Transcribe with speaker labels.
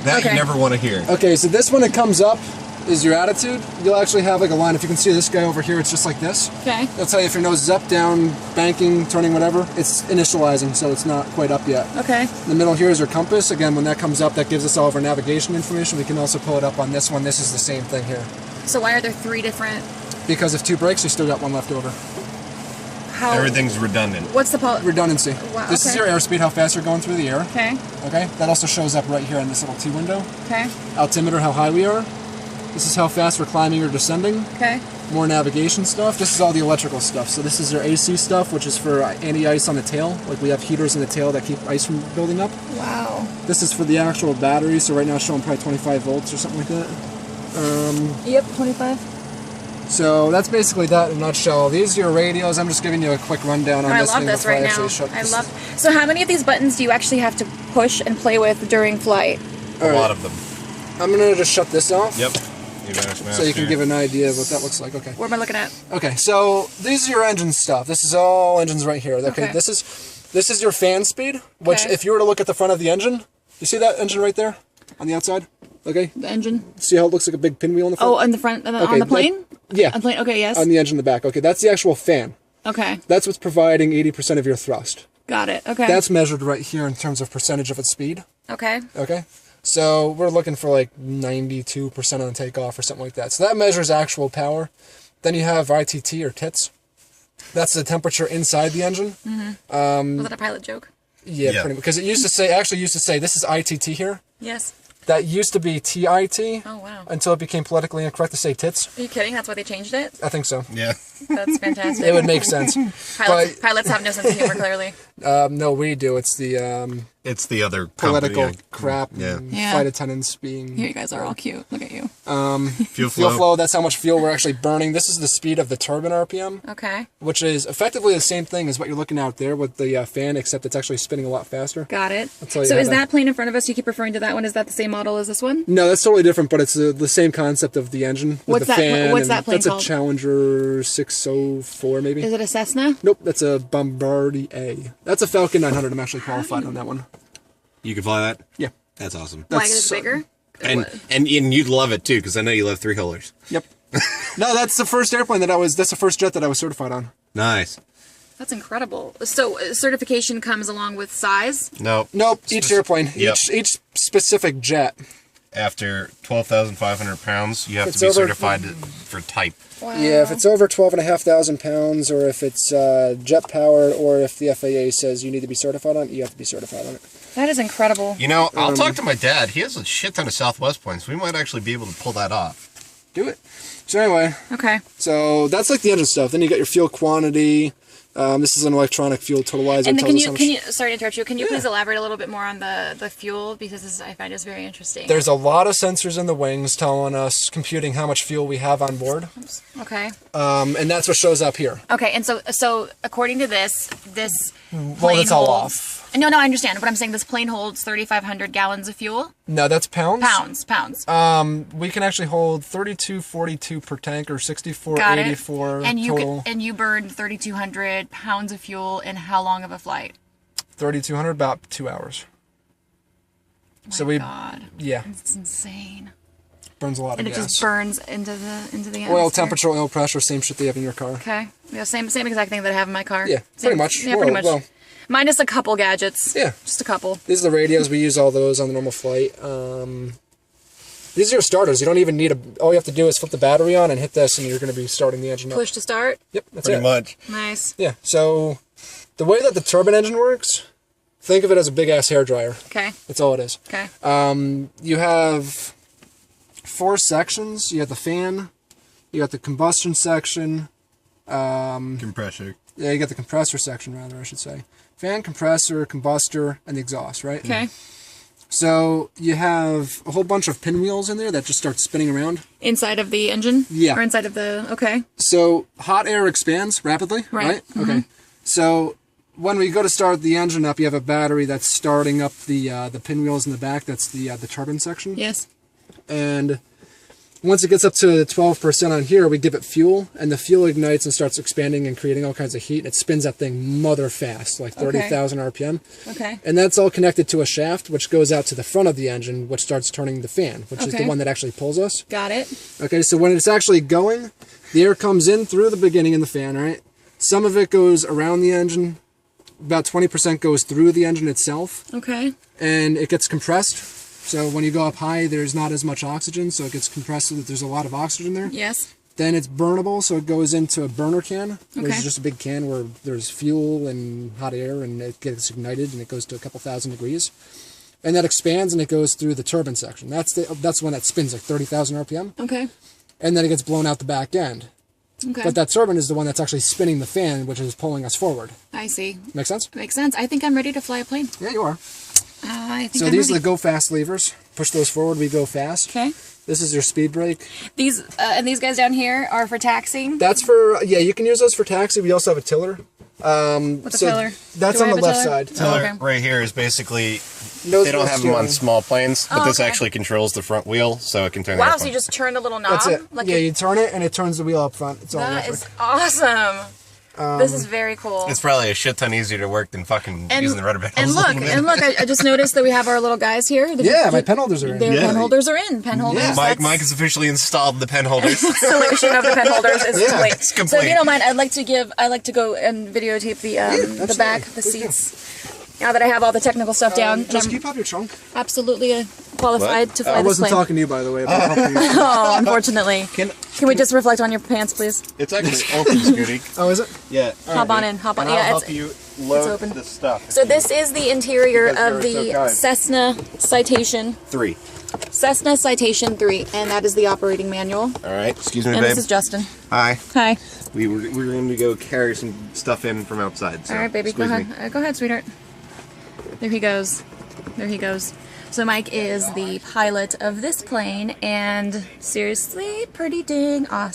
Speaker 1: That you never want to hear.
Speaker 2: Okay, so this when it comes up is your attitude. You'll actually have like a line. If you can see this guy over here, it's just like this.
Speaker 3: Okay.
Speaker 2: It'll tell you if your nose is up, down, banking, turning, whatever. It's initializing, so it's not quite up yet.
Speaker 3: Okay.
Speaker 2: In the middle here is your compass. Again, when that comes up, that gives us all of our navigation information. We can also pull it up on this one. This is the same thing here.
Speaker 3: So why are there 3 different?
Speaker 2: Because if 2 breaks, you still got 1 left over.
Speaker 3: How?
Speaker 1: Everything's redundant.
Speaker 3: What's the
Speaker 2: redundancy?
Speaker 3: Wow,
Speaker 2: this is your airspeed, how fast you're going through the air.
Speaker 3: Okay.
Speaker 2: Okay. That also shows up right here in this little T window.
Speaker 3: Okay.
Speaker 2: Altimeter, how high we are. This is how fast we're climbing or descending.
Speaker 3: Okay.
Speaker 2: More navigation stuff. This is all the electrical stuff. So this is your AC stuff, which is for anti-ice on the tail. Like we have heaters in the tail that keep ice from building up.
Speaker 3: Wow.
Speaker 2: This is for the actual battery. So right now it's showing probably 25 volts or something like that.
Speaker 3: Yep, 25.
Speaker 2: So that's basically that in a nutshell. These are your radios. I'm just giving you a quick rundown on this.
Speaker 3: I love this right now. I love. So how many of these buttons do you actually have to push and play with during flight?
Speaker 1: A lot of them.
Speaker 2: I'm gonna just shut this off.
Speaker 1: Yep.
Speaker 2: So you can give an idea of what that looks like. Okay.
Speaker 3: What am I looking at?
Speaker 2: Okay, so these are your engine stuff. This is all engines right here. Okay. This is your fan speed, which if you were to look at the front of the engine, you see that engine right there on the outside? Okay.
Speaker 3: The engine.
Speaker 2: See how it looks like a big pinwheel in the front?
Speaker 3: Oh, on the front, on the plane?
Speaker 2: Yeah.
Speaker 3: On the plane, okay, yes.
Speaker 2: On the engine in the back. Okay, that's the actual fan.
Speaker 3: Okay.
Speaker 2: That's what's providing 80% of your thrust.
Speaker 3: Got it, okay.
Speaker 2: That's measured right here in terms of percentage of its speed.
Speaker 3: Okay.
Speaker 2: Okay. So we're looking for like 92% on the takeoff or something like that. So that measures actual power. Then you have ITT or TITS. That's the temperature inside the engine.
Speaker 3: Mm-hmm. Was that a pilot joke?
Speaker 2: Yeah, pretty much. Because it used to say, this is ITT here.
Speaker 3: Yes.
Speaker 2: That used to be TIT.
Speaker 3: Oh, wow.
Speaker 2: Until it became politically incorrect to say tits.
Speaker 3: Are you kidding? That's why they changed it?
Speaker 2: I think so.
Speaker 1: Yeah.
Speaker 3: That's fantastic.
Speaker 2: It would make sense.
Speaker 3: Pilots have no sense of humor, clearly.
Speaker 2: No, we do. It's the
Speaker 1: other
Speaker 2: political crap.
Speaker 1: Yeah.
Speaker 2: Flight attendants being.
Speaker 3: Here, you guys are all cute. Look at you.
Speaker 1: Fuel
Speaker 2: flow. That's how much fuel we're actually burning. This is the speed of the turbine RPM.
Speaker 3: Okay.
Speaker 2: Which is effectively the same thing as what you're looking out there with the fan, except it's actually spinning a lot faster.
Speaker 3: Got it. So is that plane in front of us? You keep referring to that one. Is that the same model as this one?
Speaker 2: No, that's totally different, but it's the same concept of the engine.
Speaker 3: What's
Speaker 2: the fan,
Speaker 3: what's that plane
Speaker 2: called? That's a Challenger 604, maybe.
Speaker 3: Is it a Cessna?
Speaker 2: Nope, that's a Bombardier. That's a Falcon 900. I'm actually qualified on that one.
Speaker 4: You can fly that?
Speaker 2: Yeah.
Speaker 4: That's awesome.
Speaker 3: Why is it bigger?
Speaker 4: And you'd love it too, because I know you love 3-colors.
Speaker 2: Yep. No, that's the first airplane that's the first jet that I was certified on.
Speaker 4: Nice.
Speaker 3: That's incredible. So certification comes along with size?
Speaker 1: Nope.
Speaker 2: Each airplane, each specific jet.
Speaker 1: After 12,500 pounds, you have to be certified for type.
Speaker 3: Wow.
Speaker 2: Yeah, if it's over 12,500 pounds, or if it's jet powered, or if the FAA says you need to be certified on it, you have to be certified on it.
Speaker 3: That is incredible.
Speaker 1: You know, I'll talk to my dad. He has a shit ton of Southwest points. We might actually be able to pull that off.
Speaker 2: Do it. So anyway.
Speaker 3: Okay.
Speaker 2: So that's like the engine stuff. Then you got your fuel quantity. This is an electronic fuel totalizer.
Speaker 3: And can you sorry to interrupt you, can you please elaborate a little bit more on the fuel, because I find this very interesting.
Speaker 2: There's a lot of sensors in the wings telling us, computing how much fuel we have on board.
Speaker 3: Okay.
Speaker 2: And that's what shows up here.
Speaker 3: Okay, and so according to this plane
Speaker 2: it's all
Speaker 3: holds,
Speaker 2: off.
Speaker 3: No, I understand, but I'm saying this plane holds 3,500 gallons of fuel?
Speaker 2: No, that's pounds?
Speaker 3: Pounds.
Speaker 2: We can actually hold 3242 per tank, or 6484 total.
Speaker 3: And you burned 3,200 pounds of fuel in how long of a flight?
Speaker 2: 3,200, about 2 hours.
Speaker 3: God.
Speaker 2: Yeah.
Speaker 3: It's insane.
Speaker 2: Burns a lot of gas.
Speaker 3: And it just burns into the atmosphere.
Speaker 2: Oil temperature, oil pressure, same shit they have in your car.
Speaker 3: Okay. Yeah, same exact thing that I have in my car.
Speaker 2: Yeah, pretty much.
Speaker 3: Yeah, pretty much.
Speaker 2: Well,
Speaker 3: minus a couple gadgets.
Speaker 2: Yeah.
Speaker 3: Just a couple.
Speaker 2: These are the radios. We use all those on the normal flight. These are your starters. You don't even need all you have to do is flip the battery on and hit this, and you're going to be starting the engine up.
Speaker 3: Push to start?
Speaker 2: Yep, that's
Speaker 1: Pretty much.
Speaker 3: Nice.
Speaker 2: Yeah, so the way that the turbine engine works, think of it as a big-ass hairdryer.
Speaker 3: Okay.
Speaker 2: That's all it is.
Speaker 3: Okay.
Speaker 2: You have 4 sections. You have the fan. You got the combustion section.
Speaker 1: Compressor.
Speaker 2: Yeah, you got the compressor section, rather, I should say. Fan, compressor, combustor, and the exhaust, right?
Speaker 3: Okay.
Speaker 2: So you have a whole bunch of pinwheels in there that just start spinning around.
Speaker 3: Inside of the engine?
Speaker 2: Yeah.
Speaker 3: Or inside of the... Okay.
Speaker 2: So hot air expands rapidly, right?
Speaker 3: Mm-hmm.
Speaker 2: Okay. So when we go to start the engine up, you have a battery that's starting up the pinwheels in the back. That's the turbine section.
Speaker 3: Yes.
Speaker 2: And Once it gets up to 12% on here, we give it fuel, and the fuel ignites and starts expanding and creating all kinds of heat. It spins that thing mother fast, like 30,000 RPM.
Speaker 3: Okay.
Speaker 2: And that's all connected to a shaft, which goes out to the front of the engine, which starts turning the fan, which is the one that actually pulls us.
Speaker 3: Got it.
Speaker 2: Okay, so when it's actually going, the air comes in through the beginning in the fan, right? Some of it goes around the engine. About 20% goes through the engine itself.
Speaker 3: Okay.
Speaker 2: And it gets compressed. So when you go up high, there's not as much oxygen, so it gets compressed so that there's a lot of oxygen there.
Speaker 3: Yes.
Speaker 2: Then it's burnable, so it goes into a burner can, which
Speaker 3: Okay.
Speaker 2: is just a big can where there's fuel and hot air, and it gets ignited, and it goes to a couple thousand degrees. And that expands, and it goes through the turbine section. That's the one that spins like 30,000 RPM.
Speaker 3: Okay.
Speaker 2: And then it gets blown out the back end.
Speaker 3: Okay.
Speaker 2: But that turbine is the one that's actually spinning the fan, which is pulling us forward.
Speaker 3: I see.
Speaker 2: Make sense?
Speaker 3: Makes sense. I think I'm ready to fly a plane.
Speaker 2: Yeah, you are.
Speaker 3: I think
Speaker 2: So
Speaker 3: I'm
Speaker 2: these are
Speaker 3: ready.
Speaker 2: the go fast levers. Push those forward, we go fast.
Speaker 3: Okay.
Speaker 2: This is your speed brake.
Speaker 3: These and these guys down here are for taxing.
Speaker 2: That's for, yeah, you can use those for taxi. We also have a tiller.
Speaker 3: What's a tiller?
Speaker 2: That's
Speaker 3: Do
Speaker 2: on
Speaker 3: I
Speaker 2: the
Speaker 3: have a
Speaker 2: left
Speaker 3: tiller?
Speaker 2: side.
Speaker 1: Tiller
Speaker 3: Okay.
Speaker 1: right here is basically,
Speaker 2: Knows
Speaker 1: they don't
Speaker 2: what's
Speaker 1: have them on
Speaker 2: steering.
Speaker 1: small planes, but this
Speaker 3: okay.
Speaker 1: actually controls the front wheel, so it can turn the
Speaker 3: Wow,
Speaker 1: airplane.
Speaker 3: so you just turn the little knob?
Speaker 2: That's it.
Speaker 3: Like
Speaker 2: Yeah, you turn it and it turns the wheel up front. It's all
Speaker 3: that
Speaker 2: electric.
Speaker 3: is awesome. This is very cool.
Speaker 1: It's probably a shit ton easier to work than fucking using the rudder pedals.
Speaker 3: And look, I just noticed that we have our little guys here.
Speaker 2: Yeah, my pen holders are in.
Speaker 3: Their
Speaker 1: Yeah.
Speaker 3: pen holders are in. Pen holders.
Speaker 2: Yeah.
Speaker 1: Mike
Speaker 3: that's-
Speaker 1: has officially installed the pen holders.
Speaker 3: Installation of the pen holders is
Speaker 2: Yeah,
Speaker 3: complete.
Speaker 1: it's complete.
Speaker 3: So if you don't mind, I'd like to go and videotape the back, the seats. Now that I have all the technical stuff down, and
Speaker 2: Just
Speaker 3: I'm
Speaker 2: keep up your trunk.
Speaker 3: absolutely qualified to fly
Speaker 2: I
Speaker 3: this
Speaker 2: wasn't
Speaker 3: plane.
Speaker 2: talking to you, by the way, about helping you.
Speaker 3: Oh, unfortunately. Can we just reflect on your pants, please?
Speaker 1: It's actually open, Scooty.
Speaker 2: Oh, is it?
Speaker 1: Yeah.
Speaker 3: Hop on in. Hop on.
Speaker 1: And
Speaker 3: Yeah,
Speaker 1: I'll
Speaker 3: it's
Speaker 1: help you load
Speaker 3: open.
Speaker 1: the stuff.
Speaker 3: So this is the interior
Speaker 1: Because
Speaker 3: of
Speaker 1: you're
Speaker 3: the
Speaker 1: so kind.
Speaker 3: Cessna Citation.
Speaker 1: 3.
Speaker 3: Cessna Citation 3, and that is the operating manual.
Speaker 1: All right. Excuse me,
Speaker 3: And
Speaker 1: babe.
Speaker 3: this is Justin.
Speaker 1: Hi.
Speaker 3: Hi.
Speaker 1: We're going to go carry some stuff in from outside. So
Speaker 3: All right, baby. Go
Speaker 1: squeeze
Speaker 3: ahead.
Speaker 1: me.
Speaker 3: Go ahead, sweetheart. There he goes. There he goes. So Mike is the pilot of this plane, and seriously, pretty dang awesome.